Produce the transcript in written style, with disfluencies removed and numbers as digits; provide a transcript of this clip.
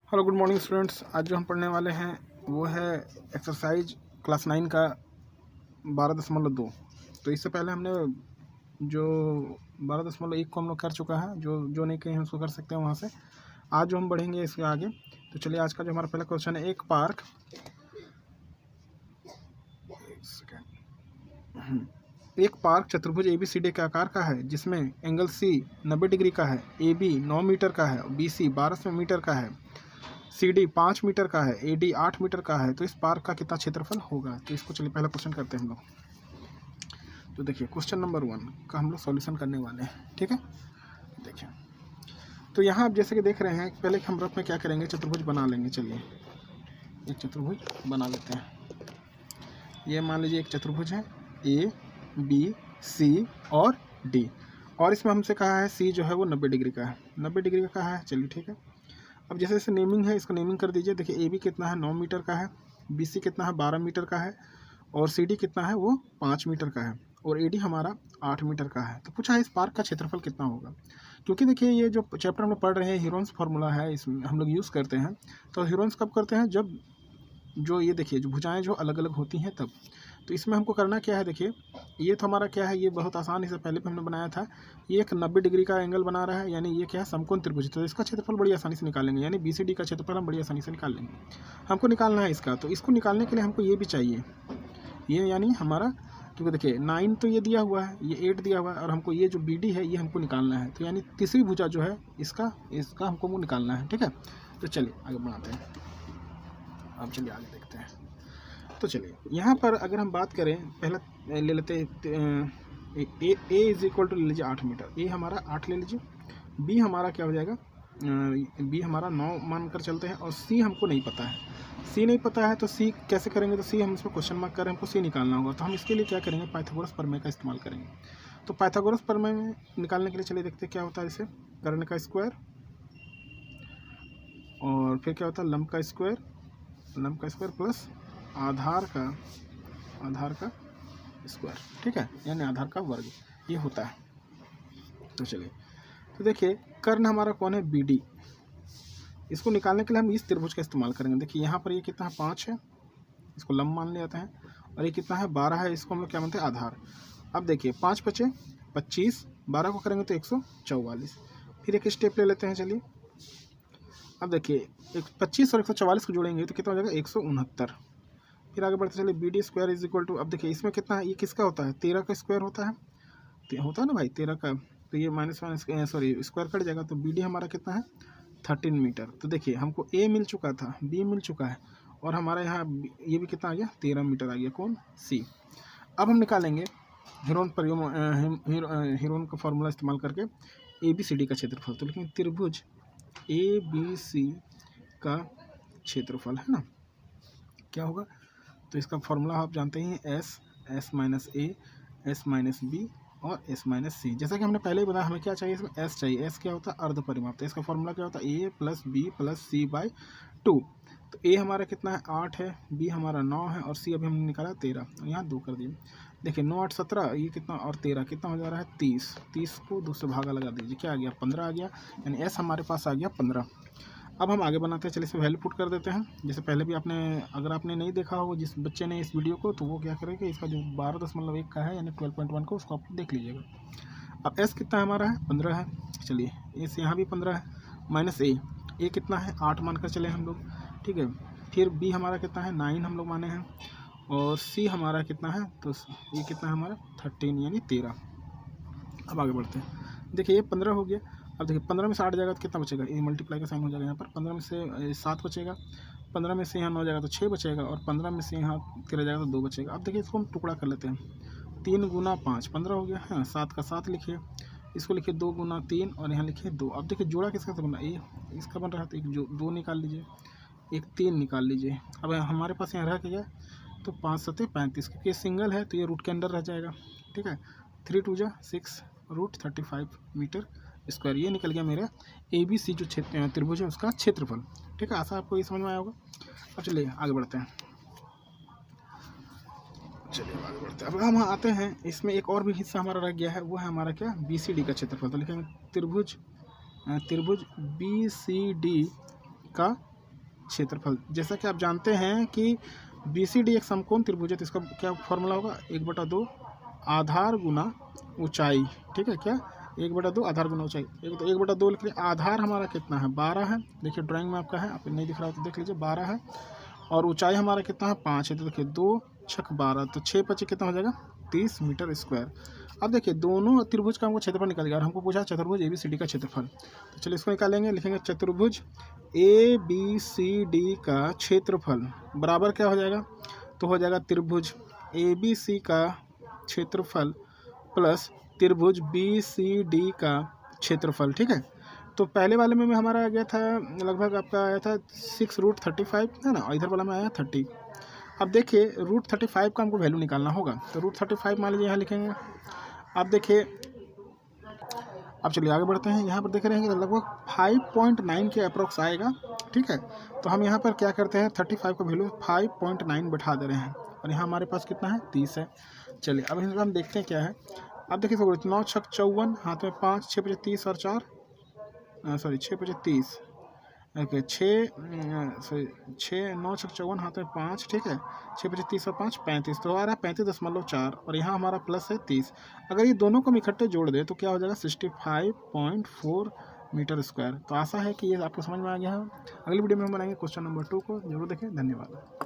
Hello good morning students. आज जो हम पढ़ने वाले हैं वो है एक्सरसाइज क्लास 9 का 12.2। तो इससे पहले हमने जो 12.1 को हम लोग कर चुका है, जो नहीं कहीं उसको कर सकते हैं वहाँ से। आज जो हम बढ़ेंगे इसके आगे, तो चलिए आज का जो हमारा पहला क्वेश्चन है, एक पार्क चतुर्भुज ABCD के आकार का है जिसमें एंगल C 90 डिग्री का है, AB 9 मीटर का है, BC 1200 मीटर का है, CD 5 मीटर का है, AD 8 मीटर का है। तो इस पार्क का कितना क्षेत्रफल होगा? तो इसको चलिए पहला क्वेश्चन करते हैं हम लोग। तो देखिए क्वेश्चन नंबर 1 का हम लोग सॉल्यूशन करने वाले हैं, ठीक है। देखिए तो यहाँ आप जैसे कि देख रहे हैं, पहले हम रफ में क्या करेंगे, चतुर्भुज बना लेंगे। चलिए एक चतुर्भुज बना लेते हैं। ये मान लीजिए एक चतुर्भुज है ABC और D, और इसमें हमसे कहा है C जो है वो 90 डिग्री का है, 90 डिग्री का कहा है। चलिए ठीक है। अब जैसे जैसे नेमिंग है, इसको नेमिंग कर दीजिए। देखिए AB कितना है, 9 मीटर का है, BC कितना है, 12 मीटर का है, और CD कितना है, वो 5 मीटर का है, और AD हमारा 8 मीटर का है। तो पूछा है इस पार्क का क्षेत्रफल कितना होगा। क्योंकि देखिए ये जो चैप्टर हम लोग पढ़ रहे हैं, हीरोन्स फार्मूला है, इसमें हम लोग यूज़ करते हैं। तो हीरोन्स कब करते हैं, जब जो ये देखिए जो भुजाएं जो अलग अलग होती हैं तब। तो इसमें हमको करना क्या है, देखिए ये तो हमारा क्या है, ये बहुत आसान, इसे पहले भी हमने बनाया था। ये एक 90 डिग्री का एंगल बना रहा है, यानी ये क्या है, समकोण त्रिभुज। तो इसका क्षेत्रफल बड़ी आसानी से निकाल लेंगे, यानी BCD का क्षेत्रफल हम बड़ी आसानी से निकाल लेंगे। हमको निकालना है इसका, तो इसको निकालने के लिए हमको ये भी चाहिए, ये यानी हमारा, क्योंकि देखिए 9 तो ये दिया हुआ है, ये 8 दिया हुआ है, और हमको ये जो BD है ये हमको निकालना है। तो यानी तीसरी भुजा जो है इसका हमको वो निकालना है, ठीक है। तो चलिए आगे बढ़ाते हैं। अब चलिए आगे देखते हैं। तो चलिए यहाँ पर अगर हम बात करें, पहला ले लेते हैं ए इज इक्वल टू ले लीजिए 8 मीटर, ए हमारा 8 ले लीजिए, बी हमारा क्या हो जाएगा, बी हमारा 9 मान कर चलते हैं, और सी हमको नहीं पता है। सी नहीं पता है तो सी कैसे करेंगे, तो सी हम इसमें क्वेश्चन मार्क कर रहे हैं, हमको सी निकालना होगा। तो हम इसके लिए क्या करेंगे, पाइथागोरस प्रमेय का इस्तेमाल करेंगे। तो पाइथागोरस प्रमेय में निकालने के लिए चलिए देखते हैं क्या होता है। इसे कर्ण का स्क्वायर, और फिर क्या होता है लंब का स्क्वायर प्लस आधार का स्क्वायर, ठीक है, यानी आधार का वर्ग, ये होता है। तो चलिए, तो देखिए कर्ण हमारा कौन है, BD। इसको निकालने के लिए हम इस त्रिभुज का इस्तेमाल करेंगे। देखिए यहाँ पर ये कितना है, 5 है, इसको लंब मान लेते हैं, और ये कितना है, 12 है, इसको हम लोग क्या मानते हैं, आधार। अब देखिए 5 बचे 25, 12 को करेंगे तो 144। फिर एक स्टेप ले लेते हैं। चलिए अब देखिए 25 और 144 को जोड़ेंगे तो कितना हो जाएगा, 169। फिर आगे बढ़ते चलिए, BD square is equal to, अब देखिए इसमें कितना है, ये किसका होता है, 13 का स्क्वायर होता है ना भाई, 13 का। तो ये माइनस स्क्वायर कट जाएगा, तो BD हमारा कितना है, 13 मीटर। तो देखिए हमको A मिल चुका था, B मिल चुका है, और हमारा यहाँ ये भी कितना आ गया, 13 मीटर आ गया, कौन, C। अब हम निकालेंगे हीरोन का फॉर्मूला इस्तेमाल करके ABCD का क्षेत्रफल। तो लेकिन त्रिभुज ABC का क्षेत्रफल है ना, क्या होगा, तो इसका फॉर्मूला आप जानते ही हैं, S minus A, S minus B और S माइनस C। जैसा कि हमने पहले ही बताया, हमें क्या चाहिए, इसमें S चाहिए। S क्या होता है, अर्ध परिमाप। तो इसका फॉर्मूला क्या होता है, A plus B plus C by 2। तो A हमारा कितना है, 8 है, B हमारा 9 है, और C अभी हमने निकाला 13, और यहाँ 2 कर दिए। देखिए 9 8 17, ये कितना, और 13 कितना हो जा रहा है, 30। 30 को 2 से भागा लगा दीजिए, क्या आ गया, 15 आ गया, यानी S हमारे पास आ गया 15। अब हम आगे बनाते हैं। चलिए इसे वैल्यू पुट कर देते हैं। जैसे पहले भी आपने, अगर आपने नहीं देखा हो जिस बच्चे ने इस वीडियो को, तो वो क्या करेगा, इसका जो 12.1 का है यानी 12.1 को, उसको आप देख लीजिएगा। अब S कितना हमारा है, 15 है। चलिए इस यहाँ भी 15 है, माइनस A कितना है, 8 मान कर चले हम लोग, ठीक है। फिर B हमारा कितना है, 9 हम लोग माने हैं, और C हमारा कितना है, तो ये कितना है हमारा, 13 यानी 13। अब आगे बढ़ते हैं। देखिए ये 15 हो गया। अब देखिए 15 में से 8 जाएगा तो कितना बचेगा, ये मल्टीप्लाई का साइन हो जाएगा यहाँ पर। 15 में से 7 बचेगा, 15 में से यहाँ 9 जाएगा तो 6 बचेगा, और 15 में से यहाँ 13 जाएगा तो 2 बचेगा। अब देखिए इसको हम टुकड़ा कर लेते हैं, 3 गुना 5 15 हो गया है, 7 का 7 लिखिए, इसको लिखिए 2 गुना 3, और यहाँ लिखिए 2। अब देखिए जोड़ा किसका से बना, ये इसका बन रहा है, तो एक जो 2 निकाल लीजिए, एक 3 निकाल लीजिए। अब हमारे पास यहाँ रह गया, तो 5 7 35, क्योंकि सिंगल है तो ये रूट के अंदर रह जाएगा, ठीक है। 3 2 जा 6 रूट 35 मीटर स्क्वायर, ये निकल गया मेरा ABC जो त्रिभुज है उसका क्षेत्रफल, ठीक है। आशा आपको ये समझ में आया होगा। अब चलिए आगे बढ़ते हैं। अब हम आते हैं, इसमें एक और भी हिस्सा हमारा रह गया है, वो है हमारा क्या, BCD का क्षेत्रफल। तो लिखेंगे त्रिभुज BCD का क्षेत्रफल। जैसा कि आप जानते हैं कि BCD एक समकोण त्रिभुज है, तो इसका क्या फॉर्मूला होगा, 1/2 आधार गुना ऊंचाई। ठीक है, क्या 1/2 आधार गुना ऊंचाई। 1/2 लिख लिया। आधार हमारा कितना है, 12 है। देखिए ड्राइंग में आपका है, आप नहीं दिख रहा हो तो देख लीजिए, 12 है। और ऊंचाई हमारा कितना है, 5 है। तो देखिए 2 छक 12, तो 6 पचे कितना हो जाएगा, 30 मीटर स्क्वायर। अब देखिए दोनों त्रिभुज का हमको क्षेत्रफल निकल गया और हमको पूछा चतुर्भुज ABCD का क्षेत्रफल। तो चलिए इसको निकालेंगे। लिखेंगे चतुर्भुज ABCD का क्षेत्रफल बराबर क्या हो जाएगा, तो हो जाएगा त्रिभुज ABC का क्षेत्रफल प्लस त्रिभुज BCD का क्षेत्रफल। ठीक है, तो पहले वाले में हमारा आ गया था लगभग, आपका आया था 6√35 है ना, और इधर वाला में आया 30। अब देखिए √35 का हमको वैल्यू निकालना होगा, तो √35 मान लीजिए यहाँ लिखेंगे। अब देखिए, अब चलिए आगे बढ़ते हैं। यहाँ पर देख रहे हैं कि लगभग 5.9 के अप्रोक्स आएगा। ठीक है, तो हम यहाँ पर क्या करते हैं, 35 का वैल्यू 5.9 बैठा दे रहे हैं, और यहाँ हमारे पास कितना है, 30 है। चलिए अब इसमें हम देखते हैं क्या है। अब देखिए 9 छक 54, हाथ में 5, 6 पचे 30 और 4 सॉरी 6 पचे 30, ओके 6 9 छक 54, हाथ में 5। ठीक है, 6 पचे 30 और 5 35, तो आ रहा है 35.4, और यहाँ हमारा प्लस है 30। अगर ये दोनों को हम इकट्ठे जोड़ दें तो क्या हो जाएगा, 65.4 मीटर स्क्वायर। तो आशा है कि ये आपको समझ में आ गया है। अगली वीडियो में हम बनाएंगे क्वेश्चन नंबर 2 को, जरूर देखें। धन्यवाद।